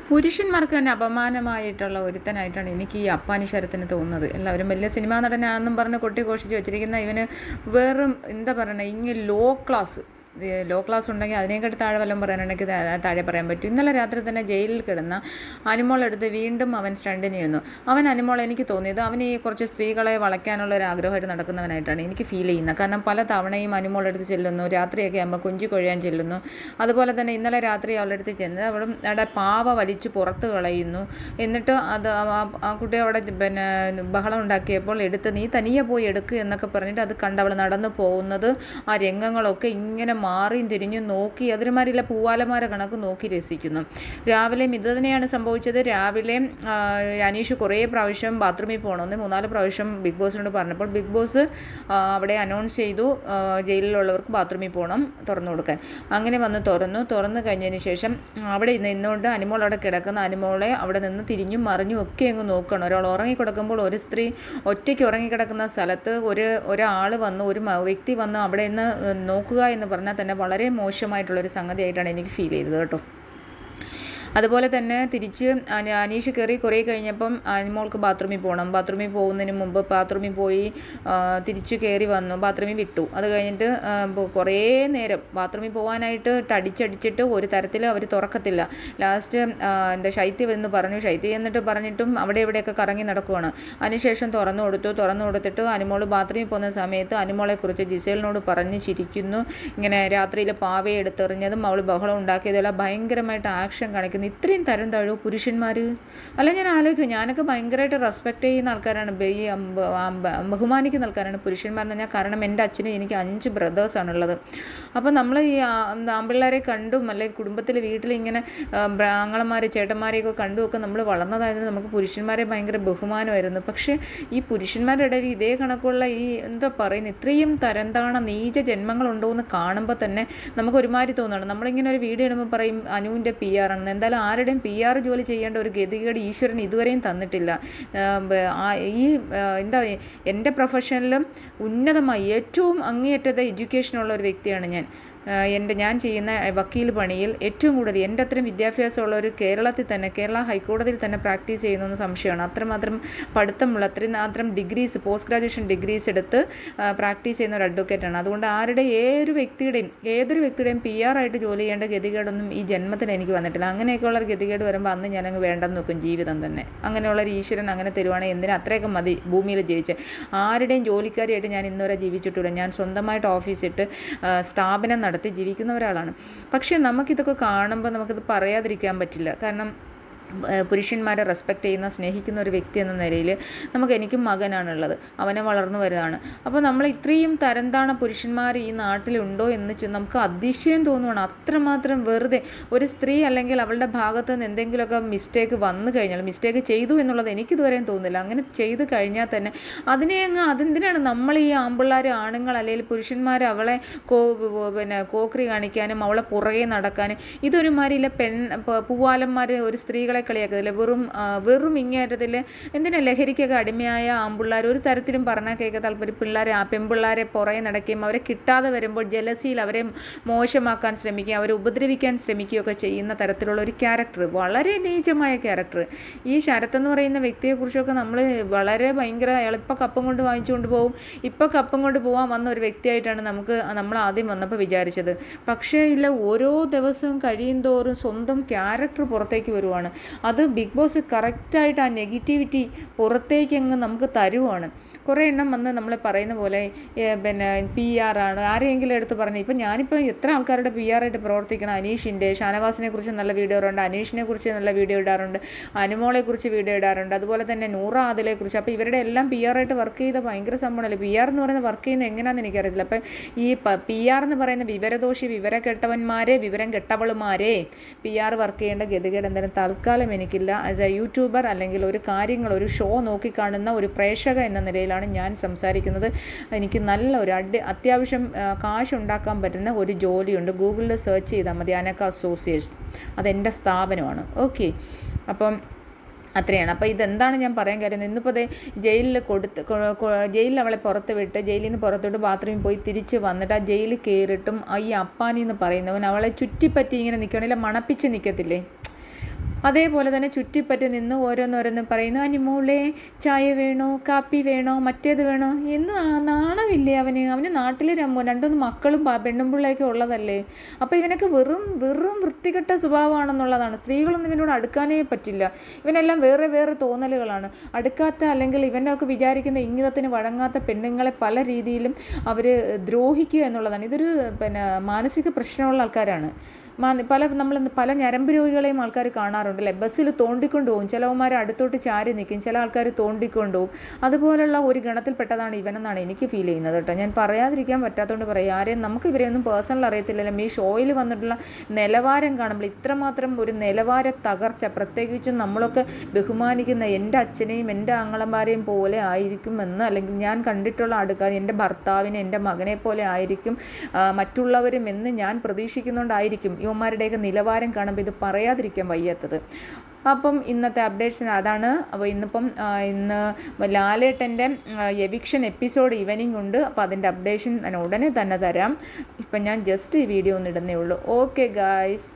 പുരുഷന്മാർക്ക് തന്നെ അപമാനമായിട്ടുള്ള ഒരുത്തനായിട്ടാണ് എനിക്ക് ഈ അപ്പാനി ശരത്തിന് തോന്നുന്നത്. എല്ലാവരും വലിയ സിനിമാ നടനാണെന്നും പറഞ്ഞ് കൊട്ടിഘോഷിച്ച് വെച്ചിരിക്കുന്ന ഇവന് വെറും എന്താ പറയണേ, ഇങ്ങനെ ലോ ക്ലാസ് ഉണ്ടെങ്കിൽ അതിനേക്കാട്ട് താഴെ വല്ലതും പറയാനുണ്ടെങ്കിൽ താഴെ പറയാൻ പറ്റും. ഇന്നലെ രാത്രി തന്നെ ജയിലിൽ കിടന്ന അനുമോളെടുത്ത് വീണ്ടും അവൻ സ്റ്റണ്ടിന് ചെന്നു. അനുമോൾ എനിക്ക് തോന്നിയത് അവൻ ഈ കുറച്ച് സ്ത്രീകളെ വളയ്ക്കാനുള്ള ഒരു ആഗ്രഹമായിട്ട് നടക്കുന്നവനായിട്ടാണ് എനിക്ക് ഫീൽ ചെയ്യുന്നത്. കാരണം പല തവണയും അനുമോളെടുത്ത് ചെല്ലുന്നു, രാത്രിയൊക്കെ ആകുമ്പോൾ കുഞ്ചി കൊഴിയാൻ ചെല്ലുന്നു. അതുപോലെ തന്നെ ഇന്നലെ രാത്രി അവളുടെ അടുത്ത് ചെന്ന് അവളും അവിടെ പാവ വലിച്ച് പുറത്ത് കളയുന്നു. എന്നിട്ട് അത് ആ കുട്ടി അവിടെ ബഹളം ഉണ്ടാക്കിയപ്പോൾ എടുത്ത് നീ തനിയെ പോയി എടുക്കുക എന്നൊക്കെ പറഞ്ഞിട്ട് അത് കണ്ട് അവൾ നടന്നു പോകുന്നത്, ആ രംഗങ്ങളൊക്കെ ഇങ്ങനെ മാറിയും തിരിഞ്ഞും നോക്കി അതിനുമാരില്ല പൂവാലമാരെ കണക്ക് നോക്കി രസിക്കുന്നു. രാവിലെയും ഇത് തന്നെയാണ് സംഭവിച്ചത്. രാവിലെ അനീഷ് കുറേ പ്രാവശ്യം ബാത്റൂമിൽ പോകണമെന്ന് 3-4 പ്രാവശ്യം ബിഗ് ബോസിനോട് പറഞ്ഞപ്പോൾ ബിഗ് ബോസ് അവിടെ അനൗൺസ് ചെയ്തു ജയിലിലുള്ളവർക്ക് ബാത്റൂമിൽ പോകണം, തുറന്നു കൊടുക്കാൻ. അങ്ങനെ വന്ന് തുറന്നു കഴിഞ്ഞതിന് ശേഷം അവിടെ നിന്നുകൊണ്ട് അനുമോൾ അവിടെ കിടക്കുന്ന അനുമോളെ അവിടെ നിന്ന് തിരിഞ്ഞും മറിഞ്ഞും ഒക്കെ അങ്ങ് നോക്കണം. ഒരാൾ ഉറങ്ങിക്കിടക്കുമ്പോൾ ഒരു സ്ത്രീ ഒറ്റയ്ക്ക് ഉറങ്ങിക്കിടക്കുന്ന സ്ഥലത്ത് ഒരാൾ വന്ന് ഒരു വ്യക്തി വന്ന് അവിടെ നിന്ന് നോക്കുക എന്ന് പറഞ്ഞാൽ തന്നെ വളരെ മോശമായിട്ടുള്ളൊരു സംഗതിയായിട്ടാണ് എനിക്ക് ഫീൽ ചെയ്തത് കേട്ടോ. അതുപോലെ തന്നെ തിരിച്ച് അനീഷ് കയറി കുറേ കഴിഞ്ഞപ്പം അനുമോൾക്ക് ബാത്റൂമിൽ പോകണം. ബാത്റൂമിൽ പോകുന്നതിന് മുമ്പ് ബാത്റൂമിൽ പോയി തിരിച്ച് കയറി വന്നു, ബാത്റൂമിൽ വിട്ടു. അത് കഴിഞ്ഞിട്ട് കുറേ നേരം ബാത്റൂമിൽ പോകാനായിട്ട് അടിച്ചടിച്ചിട്ട് ഒരു തരത്തിൽ അവർ തുറക്കത്തില്ല. ലാസ്റ്റ് ശൈത്യം എന്ന് പറഞ്ഞു. ശൈത്യം എന്നിട്ട് പറഞ്ഞിട്ടും അവിടെ ഇവിടെയൊക്കെ കറങ്ങി നടക്കുവാണ്. അതിനുശേഷം തുറന്നു കൊടുത്തിട്ട് അനുമോൾ ബാത്റൂമിൽ പോകുന്ന സമയത്ത് അനുമോളെക്കുറിച്ച് ജിസേലിനോട് പറഞ്ഞ് ചിരിക്കുന്നു. ഇങ്ങനെ രാത്രിയിൽ പാവയെ എടുത്തെറിഞ്ഞതും അവൾ ബഹളം ഉണ്ടാക്കിയതെല്ലാം ഭയങ്കരമായിട്ട് ആക്ഷൻ കാണിക്കുന്നു. ഇത്രയും തരം താഴോ പുരുഷന്മാർ അല്ല. ഞാൻ ആലോചിക്കും, ഞാനൊക്കെ ഭയങ്കരമായിട്ട് റെസ്പെക്റ്റ് ചെയ്യുന്ന ആൾക്കാരാണ്, ബഹുമാനിക്കുന്ന ആൾക്കാരാണ് പുരുഷന്മാരെന്ന് പറഞ്ഞാൽ. കാരണം എൻ്റെ അച്ഛനും എനിക്ക് 5 ബ്രദേഴ്സാണുള്ളത്. അപ്പോൾ നമ്മൾ ഈ ആൺപിള്ളേരെ കണ്ടും അല്ലെങ്കിൽ കുടുംബത്തിൽ വീട്ടിൽ ഇങ്ങനെ ആങ്ങളമാരെ ചേട്ടന്മാരെയൊക്കെ കണ്ടുമൊക്കെ നമ്മൾ വളർന്നതായതുകൊണ്ട് നമുക്ക് പുരുഷന്മാരെ ഭയങ്കര ബഹുമാനമായിരുന്നു. പക്ഷേ ഈ പുരുഷന്മാരുടെ ഇടയിൽ ഇതേ കണക്കുള്ള ഈ എന്താ പറയുന്നത്, ഇത്രയും തരംതാണ നീച ജന്മങ്ങളുണ്ടോ എന്ന് കാണുമ്പോൾ തന്നെ നമുക്ക് ഒരുമാതിരി തോന്നുകയാണ്. നമ്മളിങ്ങനെ ഒരു വീഡിയോ ഇടുമ്പോൾ പറയും അനുവിൻ്റെ PR ആണെന്ന്. എന്തായാലും ആരുടെയും PR ജോലി ചെയ്യേണ്ട ഒരു ഗതികേട് ഈശ്വരൻ ഇതുവരെയും തന്നിട്ടില്ല. ഈ എന്താ എൻ്റെ പ്രൊഫഷനിലും ഉന്നതമായി ഏറ്റവും അങ്ങേയറ്റത്തെ എഡ്യൂക്കേഷനുള്ള ഒരു വ്യക്തിയാണ് ഞാൻ ചെയ്യുന്ന വക്കീൽ പണിയിൽ ഏറ്റവും കൂടുതൽ എൻ്റെ അത്രയും വിദ്യാഭ്യാസമുള്ള ഒരു കേരളത്തിൽ തന്നെ കേരള ഹൈക്കോടതിയിൽ തന്നെ പ്രാക്ടീസ് ചെയ്യുന്നതെന്ന് സംശയമാണ്. അത്രമാത്രം പഠിത്തമുള്ള അത്രയും ഡിഗ്രീസ്, പോസ്റ്റ് ഗ്രാജുവേഷൻ ഡിഗ്രീസ് എടുത്ത് പ്രാക്ടീസ് ചെയ്യുന്ന ഒരു അഡ്വക്കേറ്റാണ്. അതുകൊണ്ട് ഏതൊരു വ്യക്തിയുടെയും PR ആയിട്ട് ജോലി ചെയ്യേണ്ട ഗതികേടൊന്നും ഈ ജന്മത്തിൽ എനിക്ക് വന്നിട്ടില്ല. അങ്ങനെയൊക്കെയുള്ള ഒരു ഗതികേട് വരുമ്പോൾ അന്ന് ഞാനങ്ങ് വേണ്ടെന്ന് നോക്കും ജീവിതം തന്നെ. അങ്ങനെയുള്ളൊരു ഈശ്വരൻ അങ്ങനെ തരുവാണെങ്കിൽ എന്തിനാ അത്രയൊക്കെ മതി ഭൂമിയിൽ ജീവിച്ച്. ആരുടെയും ജോലിക്കാരിയായിട്ട് ഞാൻ ഇന്നുവരെ ജീവിച്ചിട്ടില്ല. ഞാൻ സ്വന്തമായിട്ട് ഓഫീസിട്ട് സ്ഥാപനം നടത്തി ജീവിക്കുന്ന ഒരാളാണ്. പക്ഷേ നമുക്കിതൊക്കെ കാണുമ്പോൾ നമുക്കിത് പറയാതിരിക്കാൻ പറ്റില്ല. കാരണം പുരുഷന്മാരെ റെസ്പെക്റ്റ് ചെയ്യുന്ന സ്നേഹിക്കുന്ന ഒരു വ്യക്തി എന്ന നിലയിൽ എനിക്കും മകനാണുള്ളത്, അവനെ വളർന്നു വരുന്നതാണ്. അപ്പോൾ നമ്മൾ ഇത്രയും തരംതാണ പുരുഷന്മാർ ഈ നാട്ടിലുണ്ടോ എന്ന് നമുക്ക് അതിശയം തോന്നുവാണ്. അത്രമാത്രം വെറുതെ ഒരു സ്ത്രീ അല്ലെങ്കിൽ അവളുടെ ഭാഗത്ത് നിന്ന് എന്തെങ്കിലുമൊക്കെ മിസ്റ്റേക്ക് വന്നു കഴിഞ്ഞാൽ, മിസ്റ്റേക്ക് ചെയ്തു എന്നുള്ളത് എനിക്കിതുവരെയും തോന്നുന്നില്ല. അങ്ങനെ ചെയ്ത് കഴിഞ്ഞാൽ തന്നെ അതെന്തിനാണ് നമ്മൾ ഈ ആണുങ്ങൾ അല്ലെങ്കിൽ പുരുഷന്മാർ അവളെ കോക്രി കാണിക്കാനും അവളെ പുറകെ നടക്കാനും, ഇതൊരുമാതിരിയില്ല പൂവാലന്മാർ ഒരു സ്ത്രീകളെ കളിയാക്കത്തില്ല. വെറും ഇങ്ങേറ്റത്തിൽ എന്തിനാ ലഹരിക്കൊക്കെ അടിമയായ ആൺപിള്ളേർ ഒരു തരത്തിലും പറഞ്ഞാൽ കേൾക്കാൻ താല്പര്യം പെൺപിള്ളേരെ പുറകെ നടക്കുകയും അവരെ കിട്ടാതെ വരുമ്പോൾ ജലസിയിൽ അവരെ മോശമാക്കാൻ ശ്രമിക്കുകയും അവരെ ഉപദ്രവിക്കാൻ ശ്രമിക്കുകയൊക്കെ ചെയ്യുന്ന തരത്തിലുള്ള ഒരു ക്യാരക്ടർ, വളരെ നീചമായ ക്യാരക്ടർ. ഈ ശരത്ത് എന്ന് പറയുന്ന വ്യക്തിയെക്കുറിച്ചൊക്കെ നമ്മൾ വളരെ ഭയങ്കര എളുപ്പം കപ്പം കൊണ്ട് വാങ്ങിച്ചുകൊണ്ട് പോകും, ഇപ്പോൾ കപ്പം കൊണ്ട് പോകാൻ വന്ന ഒരു വ്യക്തിയായിട്ടാണ് നമ്മൾ ആദ്യം വന്നപ്പോൾ വിചാരിച്ചത്. പക്ഷേ ഇല്ല, ഓരോ ദിവസവും കഴിയും തോറും സ്വന്തം ക്യാരക്ടർ പുറത്തേക്ക് വരുവാണ്. അത് ബിഗ് ബോസ് കറക്റ്റായിട്ട് ആ നെഗറ്റിവിറ്റി പുറത്തേക്ക് അങ്ങ് നമുക്ക് തരുവാണ്. കുറേ എണ്ണം വന്ന് നമ്മൾ പറയുന്ന പോലെ PR ആണ് ആരെങ്കിലും എടുത്ത് പറഞ്ഞു. ഞാനിപ്പോൾ എത്ര ആൾക്കാരുടെ PR ആയിട്ട് പ്രവർത്തിക്കണം. അനീഷിൻ്റെ, ഷാനവാസിനെ കുറിച്ച് നല്ല വീഡിയോ ഇടാറുണ്ട്, അനീഷിനെ കുറിച്ച് നല്ല വീഡിയോ ഇടാറുണ്ട്, അനുമോളെക്കുറിച്ച് വീഡിയോ ഇടാറുണ്ട്, അതുപോലെ തന്നെ നൂറ ആദിലെക്കുറിച്ച്. അപ്പോൾ ഇവരുടെ എല്ലാം PR ആയിട്ട് വർക്ക് ചെയ്ത ഭയങ്കര സംഭവമല്ലേ. PR എന്ന് പറയുന്നത് വർക്ക് ചെയ്യുന്നത് എങ്ങനെയാണെന്ന് എനിക്കറിയത്തില്ല. അപ്പം ഈ PR എന്ന് പറയുന്ന വിവരദോഷി, വിവരം കെട്ടവളുമാരെ PR വർക്ക് ചെയ്യേണ്ട ഗതികേട് എന്തായാലും തൽക്കാലം എനിക്കില്ല. ആസ് എ യൂട്യൂബർ അല്ലെങ്കിൽ ഒരു ഷോ നോക്കിക്കാണുന്ന ഒരു പ്രേക്ഷക എന്ന നിലയിലാണ് ഞാൻ സംസാരിക്കുന്നത്. എനിക്ക് നല്ല അത്യാവശ്യം കാശുണ്ടാക്കാൻ പറ്റുന്ന ഒരു ജോലിയുണ്ട്. ഗൂഗിളിൽ സെർച്ച് ചെയ്താൽ മതി, അനക്ക അസോസിയേറ്റ്സ്. അതെൻ്റെ സ്ഥാപനമാണ്. ഓക്കെ, അപ്പം അത്രയാണ്. അപ്പോൾ ഇതെന്താണ് ഞാൻ പറയാൻ കാര്യം, ഇന്നിപ്പോൾ ജയിലിൽ അവളെ പുറത്ത് വിട്ട്, ജയിലിൽ നിന്ന് പുറത്തോട്ട് ബാത്റൂമിൽ പോയി തിരിച്ച് വന്നിട്ട് ആ ജയിലിൽ കയറിയിട്ടും ഈ അപ്പാനി എന്ന് പറയുന്നവൻ അവളെ ചുറ്റിപ്പറ്റി ഇങ്ങനെ നിൽക്കണില്ല, മണപ്പിച്ച് നിൽക്കത്തില്ലേ. അതേപോലെ തന്നെ ചുറ്റിപ്പറ്റി നിന്ന് ഓരോന്നോരോന്ന് പറയുന്നു, അനിമോളെ ചായ വേണോ, കാപ്പി വേണോ, മറ്റേത് വേണോ എന്ന്. നാണമില്ലേ അവന് നാട്ടിൽ 2-3 മക്കളും പെണ്ണും പിള്ളയൊക്കെ ഉള്ളതല്ലേ. അപ്പോൾ ഇവനൊക്കെ വെറും വൃത്തികെട്ട സ്വഭാവമാണെന്നുള്ളതാണ്. സ്ത്രീകളൊന്നും ഇവനോട് അടുക്കാനേ പറ്റില്ല. ഇവനെല്ലാം വേറെ വേറെ തോന്നലുകളാണ്. അടുക്കാത്ത അല്ലെങ്കിൽ ഇവനൊക്കെ വിചാരിക്കുന്ന ഇംഗിതത്തിന് വഴങ്ങാത്ത പെണ്ണുങ്ങളെ പല രീതിയിലും അവർ ദ്രോഹിക്കുക എന്നുള്ളതാണ്. ഇതൊരു മാനസിക പ്രശ്നമുള്ള ആൾക്കാരാണ്. പല ഞരമ്പ് രോഗികളെയും ആൾക്കാർ കാണാറുണ്ടല്ലേ. ബസ്സിൽ തോണ്ടിക്കൊണ്ട് പോകും, ചിലവന്മാർ അടുത്തോട്ട് ചാരി നിൽക്കും, ചില ആൾക്കാർ തോണ്ടിക്കൊണ്ട് പോകും. അതുപോലുള്ള ഒരു ഗണത്തിൽപ്പെട്ടതാണ് ഇവനെന്നാണ് എനിക്ക് ഫീൽ ചെയ്യുന്നത് കേട്ടോ. ഞാൻ പറയാതിരിക്കാൻ പറ്റാത്തതുകൊണ്ട് പറയാം. ആരെയും നമുക്ക് ഇവരെയൊന്നും പേഴ്സണൽ അറിയത്തില്ലല്ലോ. ഈ ഷോയിൽ വന്നിട്ടുള്ള നിലവാരം കാണുമ്പോൾ ഇത്രമാത്രം ഒരു നിലവാര തകർച്ച, പ്രത്യേകിച്ചും നമ്മളൊക്കെ ബഹുമാനിക്കുന്ന എൻ്റെ അച്ഛനെയും എൻ്റെ ആങ്ങളമാരെയും പോലെ ആയിരിക്കുമെന്ന്, അല്ലെങ്കിൽ ഞാൻ കണ്ടിട്ടുള്ള ആൾക്കാർ എൻ്റെ ഭർത്താവിനെ എൻ്റെ മകനെ പോലെ ആയിരിക്കും മറ്റുള്ളവരും എന്ന് ഞാൻ പ്രതീക്ഷിക്കുന്നുകൊണ്ടായിരിക്കും യുവമാരുടെയൊക്കെ നിലവാരം കാണുമ്പോൾ ഇത് പറയാതിരിക്കാൻ വയ്യാത്തത്. അപ്പം ഇന്നത്തെ അപ്ഡേറ്റ്സ് അതാണ്. അപ്പോൾ ഇന്ന് ലാലേട്ടൻ്റെ എവിക്ഷൻ എപ്പിസോഡ് ഈവനിങ് ഉണ്ട്. അപ്പോൾ അതിൻ്റെ അപ്ഡേഷൻ ഞാൻ ഉടനെ തന്നെ തരാം. ഇപ്പം ഞാൻ ജസ്റ്റ് ഈ വീഡിയോ ഒന്ന് ഇടുന്നേ ഉള്ളൂ. Okay guys.